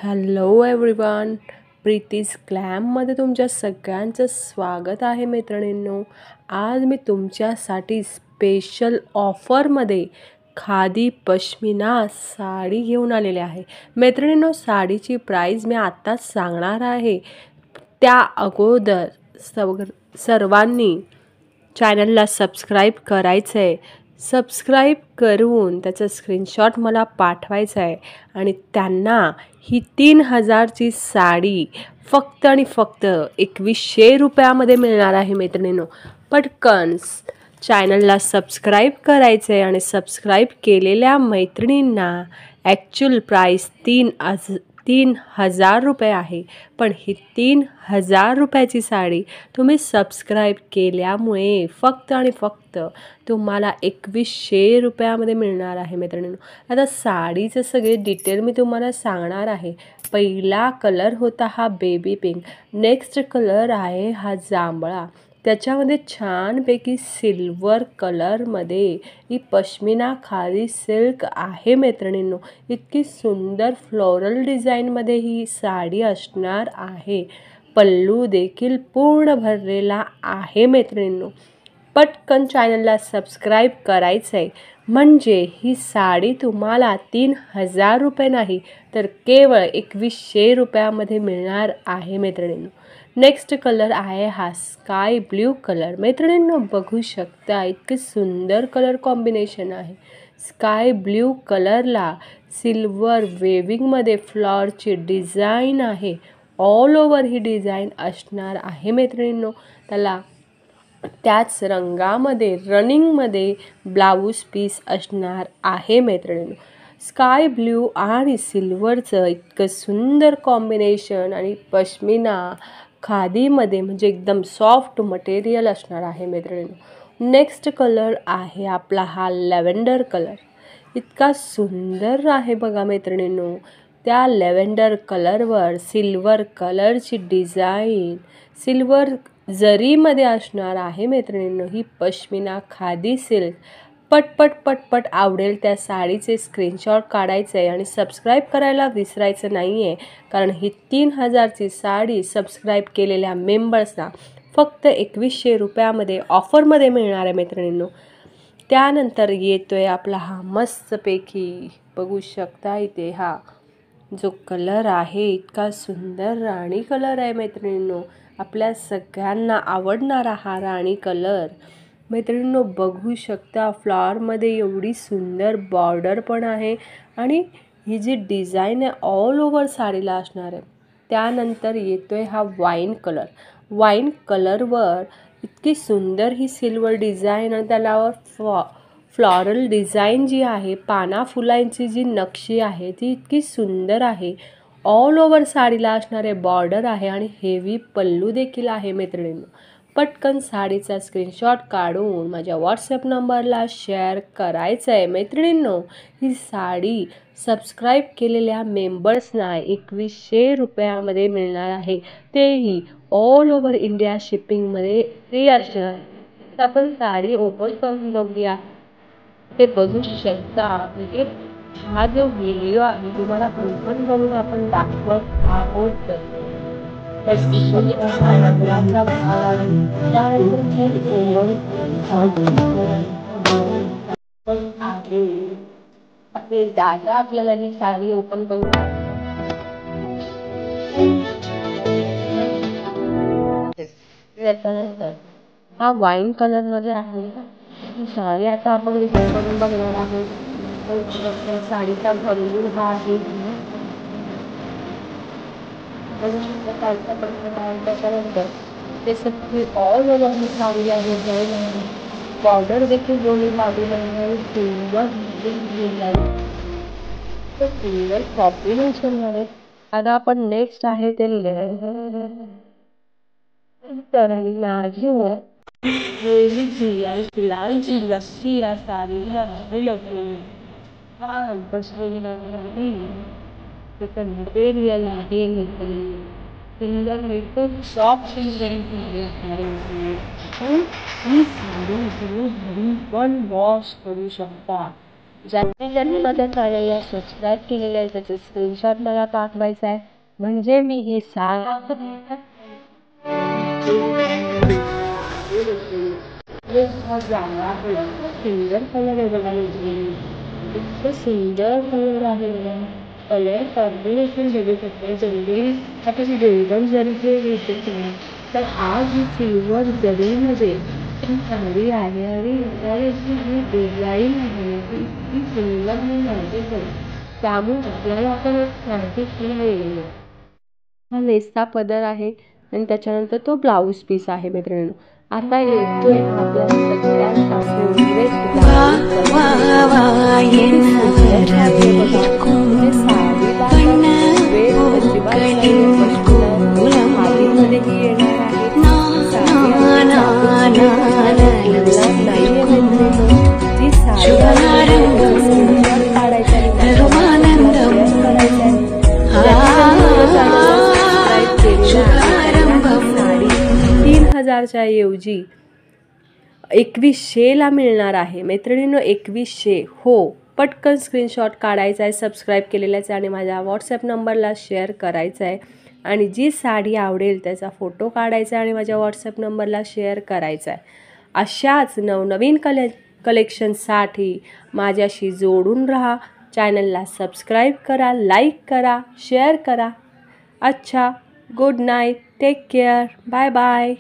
Hello everyone, प्रीतीज ग्लॅममध्ये तुमच्या सगळ्यांचं स्वागत आहे मैत्रिणींनो. आज मी तुमच्यासाठी स्पेशल ऑफरमध्ये खादी पश्मिना साडी घेऊन आलेले आहे. मैत्रिणींनो, साडीची प्राईस मी आत्ताच सांगणार आहे. त्या अगोदर सर्वांनी चॅनलला सबस्क्राईब करायचं आहे. सबस्क्राईब करून त्याचा स्क्रीनशॉट मला पाठवायचा आहे आणि त्यांना ही 3000ची साडी फक्त आणि फक्त 2100 रुपयामध्ये मिळणार आहे. मैत्रिणींनो, पटकन चॅनलला सबस्क्राईब करायचं आहे आणि सबस्क्राईब केलेल्या मैत्रिणींना ॲक्च्युअल प्राईस 3000 रुपये आहे. पण ही 3000 रुपयाची साडी तुम्ही सबस्क्राईब केल्यामुळे फक्त आणि फक्त तुम्हाला 2100 रुपयामध्ये मिळणार आहे. मैत्रिणींनो, आता साडीचं सगळे डिटेल मी तुम्हाला सांगणार आहे. पहिला कलर होता हा बेबी पिंक, नेक्स्ट कलर आहे हा जांभळा, त्याच्यामध्ये छानपैकी सिल्वर कलरमध्ये ही पश्मिना खादी सिल्क आहे. मैत्रिणींनो, इतकी सुंदर फ्लोरल डिझाईनमध्ये ही साडी असणार आहे. पल्लू देखील पूर्ण भरलेला आहे. मैत्रिणींनो, पटकन चॅनलला सबस्क्राईब करायचं आहे म्हणजे ही साडी तुम्हाला 3000 रुपये नाही तर केवळ 2100 रुपयामध्ये मिळणार आहे. मैत्रिणींनो, नेक्स्ट कलर आहे हा स्काय ब्ल्यू कलर. मैत्रिणींनो, बघू शकता इतके सुंदर कलर कॉम्बिनेशन आहे. स्काय ब्ल्यू कलरला सिल्वर वेविंगमध्ये फ्लॉरची डिझाईन आहे. ऑल ओव्हर ही डिझाईन असणार आहे. मैत्रिणींनो, त्याच रंगामध्ये रनिंगमध्ये ब्लाऊज पीस असणार आहे. मैत्रिणींनो, स्काय ब्ल्यू आणि सिल्वरचं इतकं सुंदर कॉम्बिनेशन आणि पश्मिना खादीमध्ये म्हणजे एकदम सॉफ्ट मटेरियल असणार आहे. मैत्रिणींनो, नेक्स्ट कलर आहे आपला हा लॅव्हेंडर कलर. इतका सुंदर आहे बघा मैत्रिणींनो. त्या लॅव्हेंडर कलरवर सिल्वर कलरची डिझाईन सिल्वर जरीमध्ये असणार आहे. मैत्रिणींनो, ही पश्मिना खादी सिल्क पटपट पटपट आवडेल त्या साडीचे स्क्रीनशॉट काढायचे आहे आणि सबस्क्राईब करायला विसरायचं नाही आहे, कारण ही 3000ची साडी सबस्क्राईब केलेल्या मेंबर्सना फक्त 2100 रुपयामध्ये ऑफरमध्ये मिळणार आहे. मैत्रिणींनो, त्यानंतर येतोय आपला हा मस्तपैकी बघू शकता इथे हा जो कलर आहे इतका सुंदर राणी कलर आहे. मैत्रिणींनो, आपल्या सगळ्यांना आवडणारा हा राणी कलर. मैत्रिणींनो, बघू शकता फ्लॉवरमध्ये एवढी सुंदर बॉर्डर पण आहे आणि ही जी डिझाईन आहे ऑल ओव्हर साडीला असणार आहे. त्यानंतर येतोय हा वाईन कलर. वाईन कलरवर इतकी सुंदर ही सिल्वर डिझाईन आणि त्यालावर फ्लॉरल डिझाईन जी आहे, पाना फुलांची जी नक्षी आहे ती इतकी सुंदर आहे. ऑल ओव्हर साडीला असणारे बॉर्डर आहे आणि हेवी पल्लू देखील आहे. मैत्रिणींनो, पटकन साडीचा स्क्रीनशॉट काढून माझ्या व्हॉट्सअप नंबरला शेअर करायचं आहे. मैत्रिणींनो, ही साडी सबस्क्राईब केलेल्या मेंबर्सना 2100 रुपयामध्ये मिळणार आहे. तेही ऑल ओव्हर इंडिया शिपिंगमध्ये फ्री असणार आहे. आपण साडी ओपन करून बघूया. ते बघू शकता. हा जो व्हिडिओ आहे तुम्हाला ओपन करून आपण दाखवत आहोत. दादा आपल्याला ही साडी ओपन करून हा वाईन कलर मध्ये आहे. साडी आता आपण ओपन करून बघणार आहोत. साडीचा पल्लू हा आहे. त्याच्यानंतर ते सगळी ऑल ओव्हर ही साडी आहे. बॉर्डर देखील दोन्ही बाजूला सुंदर कॉम्बिनेशन आहे. आता आपण नेक्स्ट आहे ते फिलांची लस्सी या साडीला मटेरियल आहे. एकदम सॉफ्ट ही साडी पण वॉश करू शकता. ज्यांनी माझ्या चॅनलला सबस्क्राईब केलेलं आहे त्याचे स्क्रीनशॉट मला पाठवायचा आहे, म्हणजे मी हे सुंदर कलर आहे बघा, इतकं सुंदर कलर आहे. कलर कॉम्बिनेशन बघू शकते जरी आता ही गोल्डन जरी तर आज ही सिल्वर जरीमध्ये चांगली आहे आणि इतकी जी डिझाईन आहे ती इतकी सुंदर मी माहिती त्यामुळे आपल्याला आपण शांती फील येईल. हा लेसचा पदर आहे आणि त्याच्यानंतर तो ब्लाऊज पीस आहे मित्रांनो. आता येतोय आपल्या सगळ्यांचा फेवरेट साडीमध्येही येणार आहे. जी साडी $3000च्या ऐवजी 2100ला मिळणार आहे मैत्रिणींनो. 2100 हो. पटकन स्क्रीनशॉट काढायचा आहे, सबस्क्राईब केलेल्याच आणि माझ्या व्हॉट्सॲप नंबरला शेअर करायचा आहे आणि जी साडी आवडेल त्याचा फोटो काढायचा आणि माझ्या व्हॉट्सॲप नंबरला शेअर करायचा आहे. अशाच नवनवीन कलेक्शनसाठी माझ्याशी जोडून राहा. चॅनलला सबस्क्राईब करा, लाईक करा, शेअर करा. अच्छा, good night, take care, bye bye.